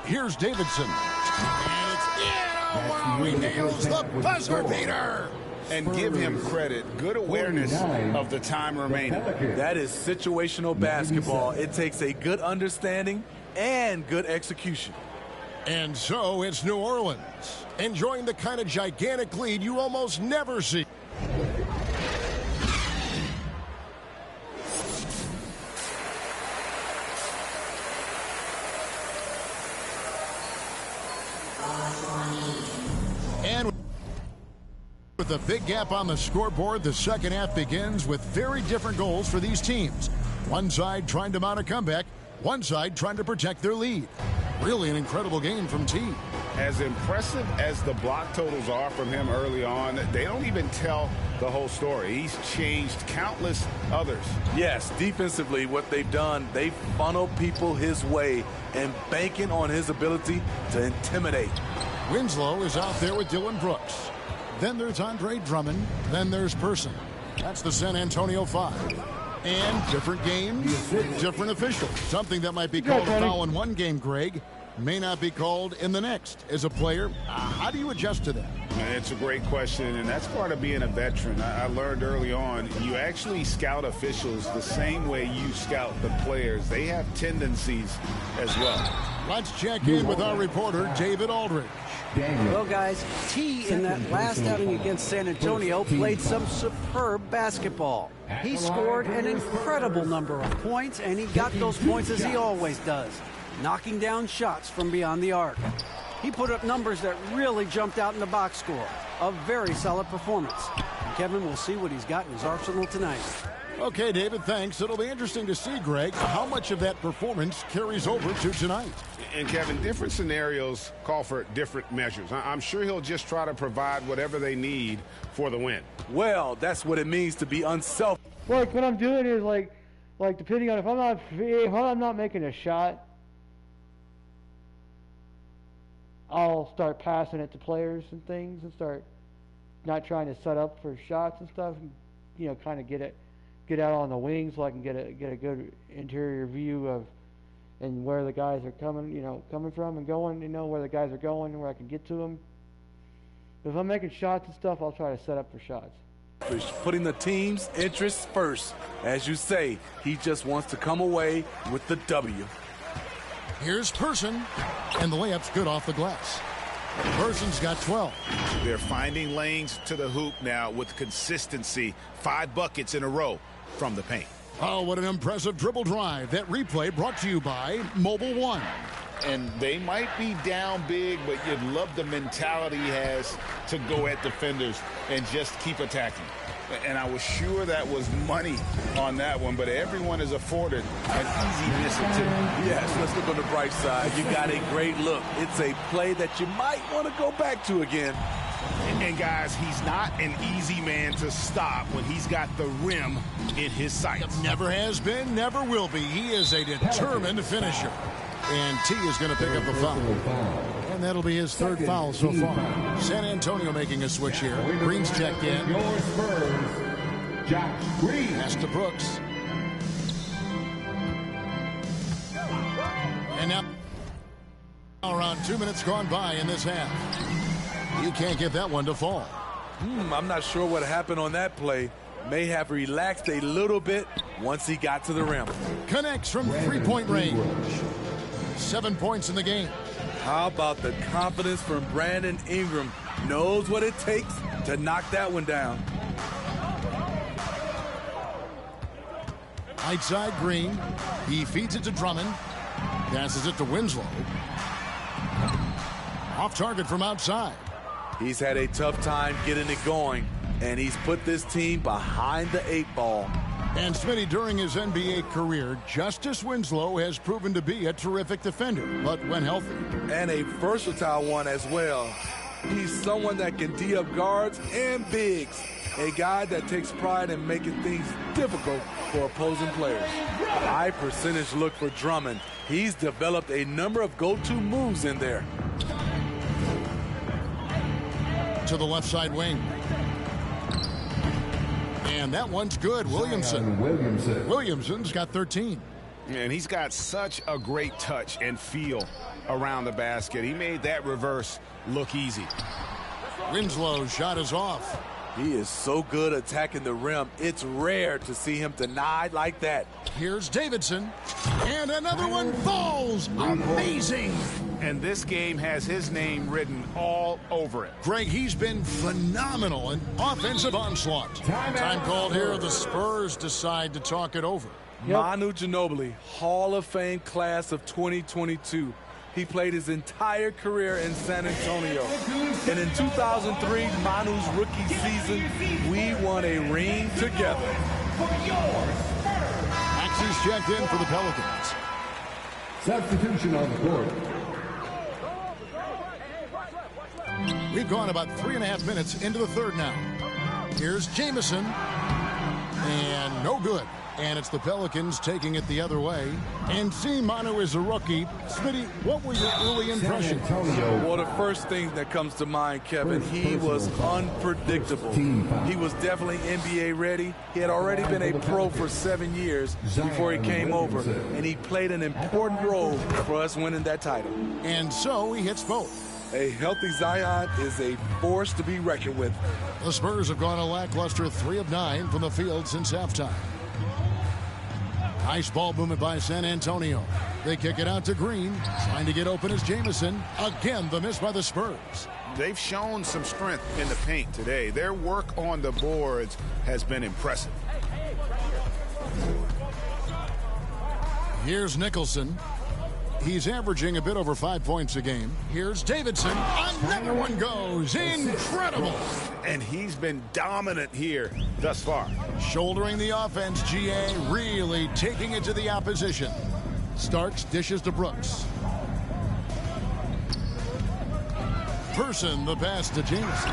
Here's Davidson. And it's in. Oh, wow, he nails the buzzer beater. And give him credit. Good awareness of the time remaining. That is situational basketball. It takes a good understanding and good execution. And so it's New Orleans, enjoying the kind of gigantic lead you almost never see. And with a big gap on the scoreboard, the second half begins with very different goals for these teams. One side trying to mount a comeback, one side trying to protect their lead. Really an incredible game from T. As impressive as the block totals are from him early on, they don't even tell the whole story. He's changed countless others. Yes, defensively, what they've done, they funnel people his way and banking on his ability to intimidate. Winslow is out there with Dylan Brooks. Then there's Andre Drummond. Then there's Person. That's the San Antonio Five. And different games, different officials. Something that might be called a foul in one game, Greg, may not be called in the next. As a player, how do you adjust to that? It's a great question, and that's part of being a veteran. I learned early on, you actually scout officials the same way you scout the players. They have tendencies as well. Let's check in with our reporter, David Aldridge. Well, guys, T in that last outing against San Antonio played some superb basketball. He scored an incredible number of points, and he got those points as he always does, knocking down shots from beyond the arc. He put up numbers that really jumped out in the box score. A very solid performance. And Kevin, we'll see what he's got in his arsenal tonight. Okay, David, thanks. It'll be interesting to see, Greg, how much of that performance carries over to tonight. And, Kevin, different scenarios call for different measures. I'm sure he'll just try to provide whatever they need for the win. Well, that's what it means to be unselfish. Like, what I'm doing is, like depending on if I'm not making a shot, I'll start passing it to players and things and start not trying to set up for shots and stuff and, you know, kind of get out on the wing so I can get a good interior view of and where the guys are coming from and going, where the guys are going and where I can get to them. But if I'm making shots and stuff, I'll try to set up for shots. Putting the team's interests first. As you say, he just wants to come away with the W. Here's Person, and the layup's good off the glass. Person's got 12. They're finding lanes to the hoop now with consistency. 5 buckets in a row from the paint. Oh, what an impressive dribble drive. That replay brought to you by Mobile One. And they might be down big, but you'd love the mentality he has to go at defenders and just keep attacking. And I was sure that was money on that one, but everyone is afforded an easy miss or two. Yes, let's look on the bright side. You got a great look. It's a play that you might want to go back to again. And guys, he's not an easy man to stop when he's got the rim in his sights. Never has been, never will be. He is a determined finisher. And T is going to pick up the foul. And that'll be his third foul so far. San Antonio making a switch here. Green's checked in. Your Spurs, Josh Green. Pass to Brooks. And now around 2 minutes gone by in this half. You can't get that one to fall. I'm not sure what happened on that play. May have relaxed a little bit once he got to the rim. Connects from three-point range. 7 points in the game. How about the confidence from Brandon Ingram? Knows what it takes to knock that one down. Right side, Green. He feeds it to Drummond. Passes it to Winslow. Off target from outside. He's had a tough time getting it going, and he's put this team behind the 8 ball. And Smitty, during his NBA career, Justice Winslow has proven to be a terrific defender, but when healthy. And a versatile one as well. He's someone that can D up guards and bigs. A guy that takes pride in making things difficult for opposing players. High percentage look for Drummond. He's developed a number of go-to moves in there. To the left side wing. And that one's good. Williamson's got 13. And he's got such a great touch and feel around the basket. He made that reverse look easy. Winslow's shot is off. He is so good attacking the rim. It's rare to see him denied like that. Here's Davidson. And another one falls. Amazing. And this game has his name written all over it. Greg, he's been phenomenal in offensive onslaught. Time called here. The Spurs decide to talk it over. Yep. Manu Ginobili, Hall of Fame class of 2022. He played his entire career in San Antonio. And in 2003, Manu's rookie season, we won a ring together. Max is checked in for the Pelicans. Substitution on the court. We've gone about 3.5 minutes into the third now. Here's Jamison. And no good. And it's the Pelicans taking it the other way. And seeing Manu is a rookie. Smitty, what were your early impressions? Well, the first thing that comes to mind, Kevin, he was unpredictable. He was definitely NBA ready. He had already been a pro for 7 years before he came over. And he played an important role for us winning that title. And so he hits both. A healthy Zion is a force to be reckoned with. The Spurs have gone a lackluster 3 of 9 from the field since halftime. Nice ball movement by San Antonio. They kick it out to Green. Trying to get open is Jamison. Again, the miss by the Spurs. They've shown some strength in the paint today. Their work on the boards has been impressive. Here's Nicholson. He's averaging a bit over 5 points a game. Here's Davidson. Another one goes. Incredible. And he's been dominant here thus far. Shouldering the offense, GA really taking it to the opposition. Starks dishes to Brooks. Person the pass to Jamison.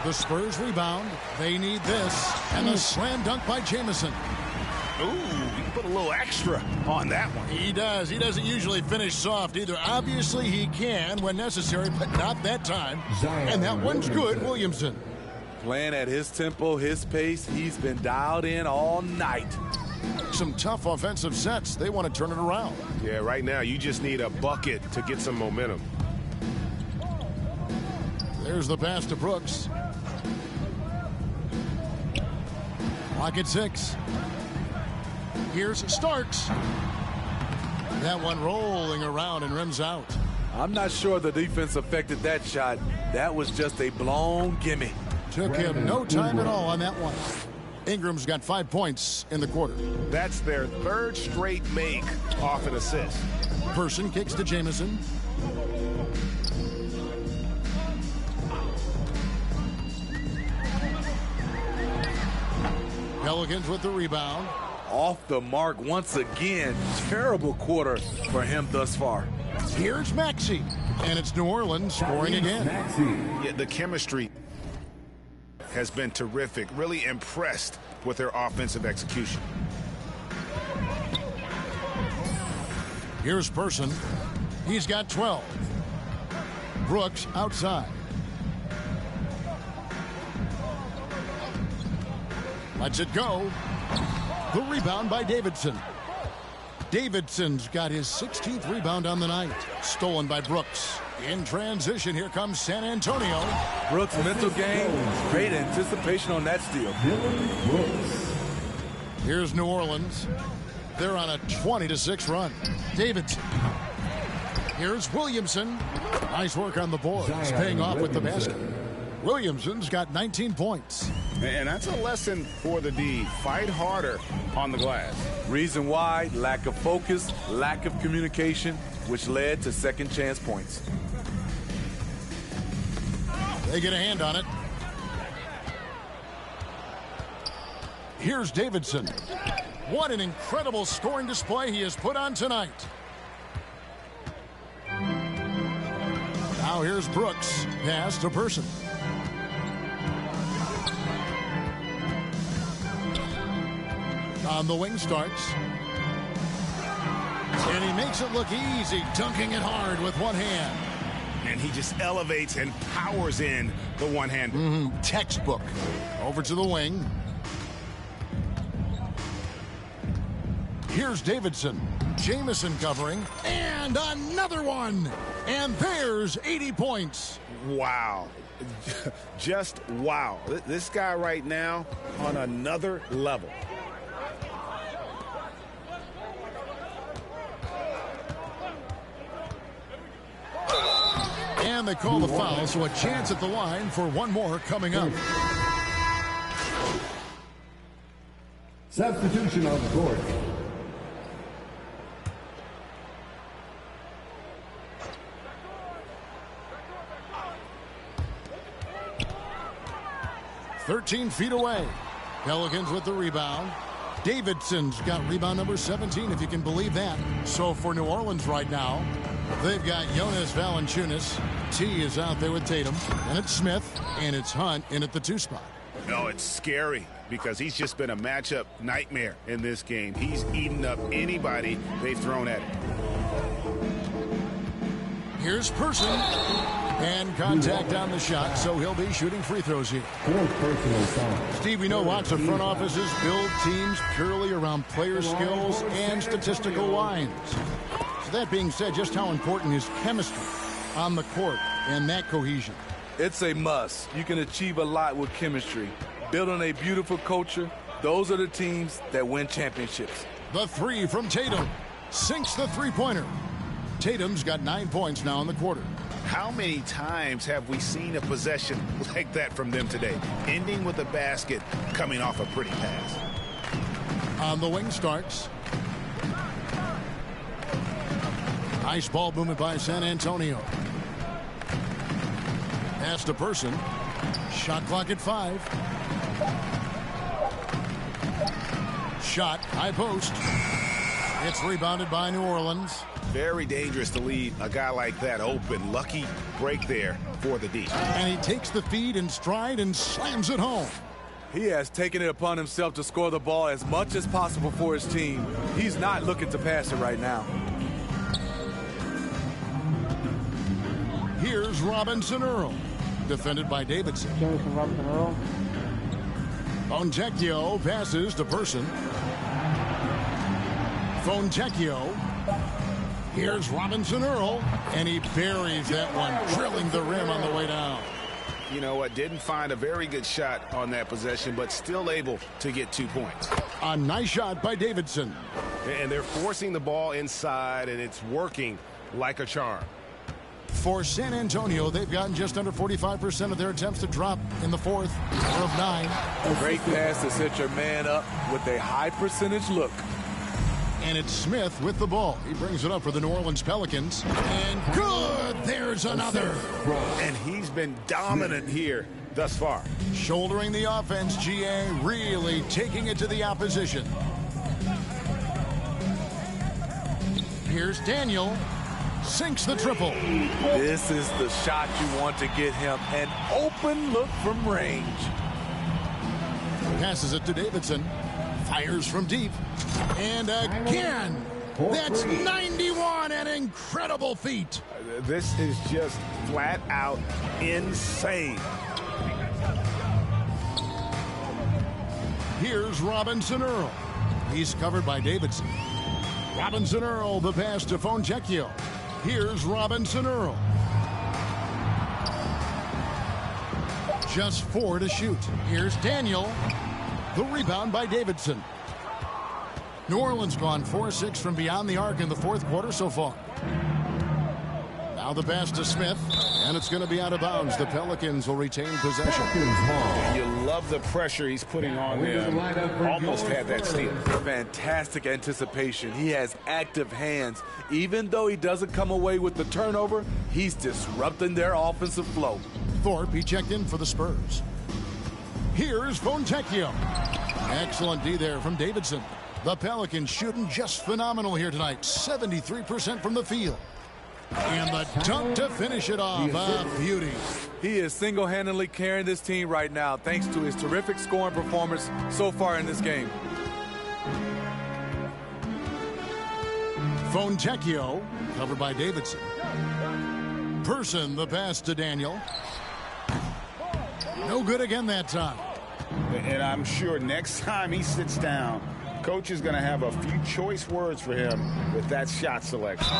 The Spurs rebound. They need this. And the slam dunk by Jamison. Ooh, you put a little extra on that one. He does. He doesn't usually finish soft either. Obviously, he can when necessary, but not that time. And that one's good, Williamson. Playing at his tempo, his pace, he's been dialed in all night. Some tough offensive sets. They want to turn it around. Yeah, right now you just need a bucket to get some momentum. There's the pass to Brooks. Clock at 6. Here's Starks. That one rolling around and rims out. I'm not sure the defense affected that shot. That was just a blown gimme. Took him no time at all on that one. Ingram's got 5 points in the quarter. That's their third straight make off an assist. Person kicks to Jamison. Pelicans with the rebound. Off the mark once again. Terrible quarter for him thus far. Here's Maxey. And it's New Orleans scoring again. Yeah, the chemistry has been terrific. Really impressed with their offensive execution. Here's Person. He's got 12. Brooks outside. Lets it go. The rebound by Davidson. Davidson's got his 16th rebound on the night. Stolen by Brooks. In transition, here comes San Antonio. Brooks' mental game, great anticipation on that steal. Here's New Orleans. They're on a 20-6 run. Davidson. Here's Williamson. Nice work on the boards, paying off with the basket. Williamson's got 19 points. And that's a lesson for the D. Fight harder on the glass. Reason why, lack of focus, lack of communication, which led to second chance points. They get a hand on it. Here's Davidson. What an incredible scoring display he has put on tonight. Now here's Brooks. Pass to Person. On the wing Starks. And he makes it look easy, dunking it hard with one hand. And he just elevates and powers in the one-hander. Textbook. Over to the wing. Here's Davidson. Jamison covering, and another one. And there's 80 points. Wow. Just wow. This guy right now on another level. And they call the foul, so a chance at the line for one more coming up. Substitution on the court. "13 feet away." Pelicans with the rebound. Davidson's got rebound number 17, if you can believe that. So for New Orleans right now, they've got Jonas Valanciunas. T is out there with Tatum. And it's Smith. And it's Hunt in at the 2 spot. No, it's scary because he's just been a matchup nightmare in this game. He's eaten up anybody they've thrown at him. Here's Person. And contact on the shot, so he'll be shooting free throws here. Steve, we know lots of front offices build teams purely around player skills and statistical lines. So that being said, just how important is chemistry on the court and that cohesion? It's a must. You can achieve a lot with chemistry. Building a beautiful culture, those are the teams that win championships. The 3 from Tatum sinks the three-pointer. Tatum's got 9 points now in the quarter. How many times have we seen a possession like that from them today? Ending with a basket, coming off a pretty pass. On the wing, Starks. Nice ball movement by San Antonio. Pass to Person. Shot clock at 5. Shot, high post. It's rebounded by New Orleans. Very dangerous to leave a guy like that open. Lucky break there for the D. And he takes the feed in stride and slams it home. He has taken it upon himself to score the ball as much as possible for his team. He's not looking to pass it right now. Here's Robinson Earl, defended by Davidson. Jamison, Robinson, Earl. Fontecchio passes to Person. Fontecchio. Here's Robinson Earl, and he buries that one, drilling the rim on the way down. You know what? Didn't find a very good shot on that possession, but still able to get 2 points. A nice shot by Davidson. And they're forcing the ball inside, and it's working like a charm. For San Antonio, they've gotten just under 45% of their attempts to drop in the 4th of 9. Great pass to set your man up with a high percentage look. And it's Smith with the ball. He brings it up for the New Orleans Pelicans. And good! There's another. And he's been dominant here thus far. Shouldering the offense, GA, really taking it to the opposition. Here's Daniel. Sinks the triple. This is the shot you want to get him. An open look from range. Passes it to Davidson. Fires from deep. And again, that's 91, an incredible feat. This is just flat out insane. Here's Robinson Earl. He's covered by Davidson. Robinson Earl, the pass to Fontecchio. Here's Robinson Earl. Just 4 to shoot. Here's Daniel. The rebound by Davidson. New Orleans gone 4-6 from beyond the arc in the 4th quarter so far. Now the pass to Smith, and it's going to be out of bounds. The Pelicans will retain possession. You love the pressure he's putting on them. Almost had that steal. Fantastic anticipation. He has active hands. Even though he doesn't come away with the turnover, he's disrupting their offensive flow. Thorpe, he checked in for the Spurs. Here's Fontecchio. Excellent D there from Davidson. The Pelicans shooting just phenomenal here tonight. 73% from the field. And the dunk to finish it off. A beauty. He is single-handedly carrying this team right now thanks to his terrific scoring performance so far in this game. Fontecchio, covered by Davidson. Person, the pass to Daniel. No good again that time. And I'm sure next time he sits down, Coach is going to have a few choice words for him with that shot selection.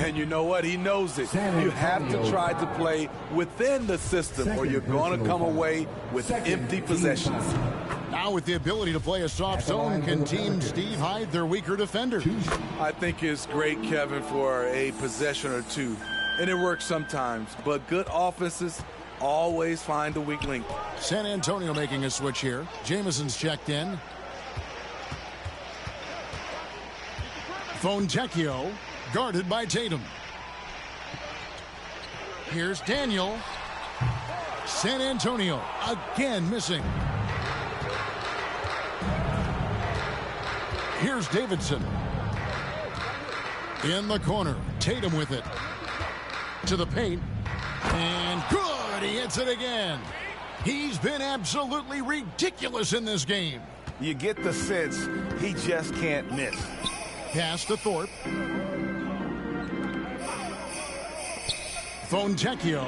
And you know what? He knows it. You have to try to play within the system or you're going to come away with empty possessions. Now with the ability to play a soft zone, can Team Steve hide their weaker defenders? I think it's great, Kevin, for a possession or two. And it works sometimes. But good offenses always find the weak link. San Antonio making a switch here. Jamison's checked in. Fontecchio guarded by Tatum. Here's Daniel. San Antonio again missing. Here's Davidson. In the corner. Tatum with it. To the paint. And good. He hits it again. He's been absolutely ridiculous in this game. You get the sense he just can't miss. Pass to Thorpe. Fontecchio.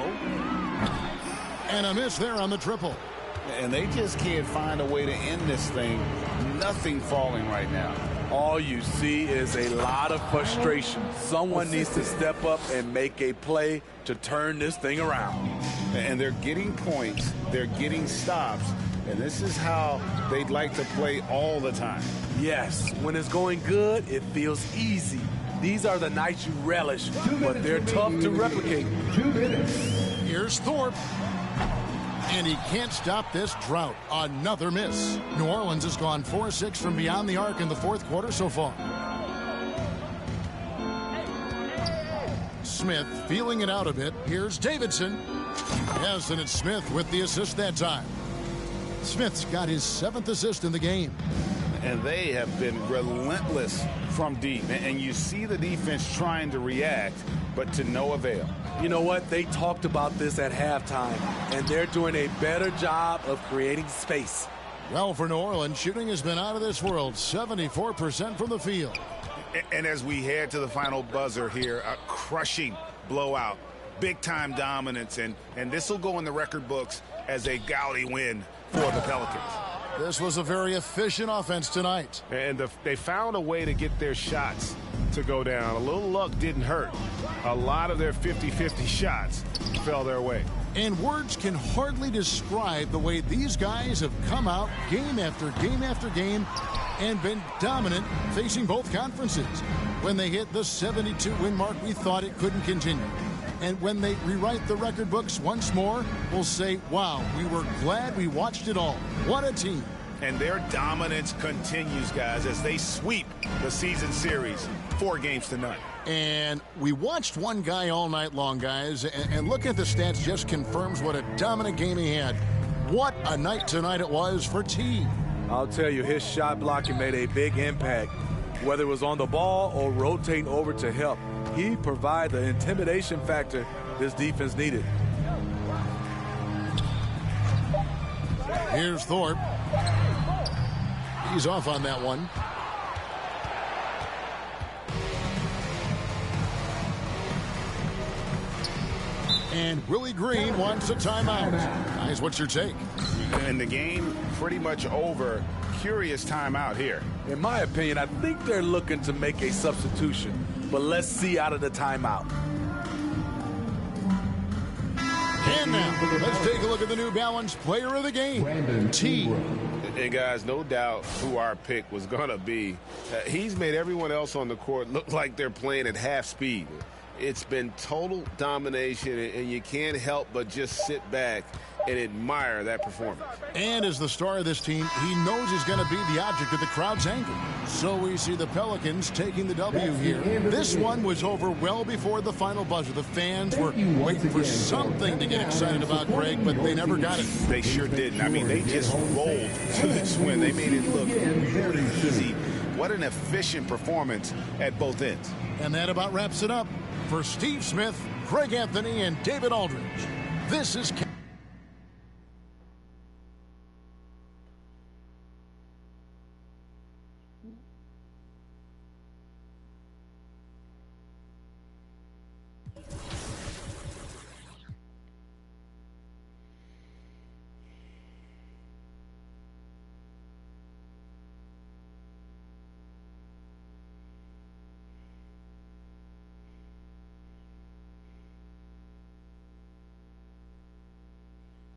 And a miss there on the triple. And they just can't find a way to end this thing. Nothing falling right now. All you see is a lot of frustration. Someone needs to step up and make a play to turn this thing around. And they're getting points. They're getting stops. And this is how they'd like to play all the time. Yes, when it's going good, it feels easy. These are the nights you relish, but they're tough to replicate. 2 minutes. Here's Thorpe. And he can't stop this drought. Another miss. New Orleans has gone 4-6 from beyond the arc in the fourth quarter so far. Smith feeling it out a bit. Here's Davidson. Yes, and it's Smith with the assist that time. Smith's got his 7th assist in the game. And they have been relentless from deep. And you see the defense trying to react, but to no avail. You know what? They talked about this at halftime, and they're doing a better job of creating space. Well, for New Orleans, shooting has been out of this world. 74% from the field. And as we head to the final buzzer here, a crushing blowout, big-time dominance, and this will go in the record books as a gaudy win for the Pelicans. This was a very efficient offense tonight. And they found a way to get their shots to go down. A little luck didn't hurt. A lot of their 50-50 shots fell their way. And words can hardly describe the way these guys have come out game after game after game and been dominant facing both conferences. When they hit the 72-win mark, we thought it couldn't continue. And when they rewrite the record books once more, we'll say, wow, we were glad we watched it all. What a team. And their dominance continues, guys, as they sweep the season series 4-0. And we watched one guy all night long, guys, and looking at the stats just confirms what a dominant game he had. What a night tonight it was for T. I'll tell you, his shot blocking made a big impact. Whether it was on the ball or rotating over to help, he provided the intimidation factor this defense needed. Here's Thorpe. He's off on that one. And Willie Green wants a timeout. Guys, what's your take? And the game pretty much over. Curious timeout here. In my opinion, I think they're looking to make a substitution. But let's see out of the timeout. And now, let's take a look at the New Balance player of the game, T. And guys, no doubt who our pick was going to be. He's made everyone else on the court look like they're playing at half speed. It's been total domination, and you can't help but just sit back and admire that performance. And as the star of this team, he knows he's going to be the object of the crowd's anger. So we see the Pelicans taking the W here. This one was over well before the final buzzer. The fans were waiting for something to get excited about, Greg, but they never got it. They sure didn't. I mean, they just rolled to this win. They made it look really easy. What an efficient performance at both ends. And that about wraps it up. For Steve Smith, Greg Anthony, and David Aldridge, this is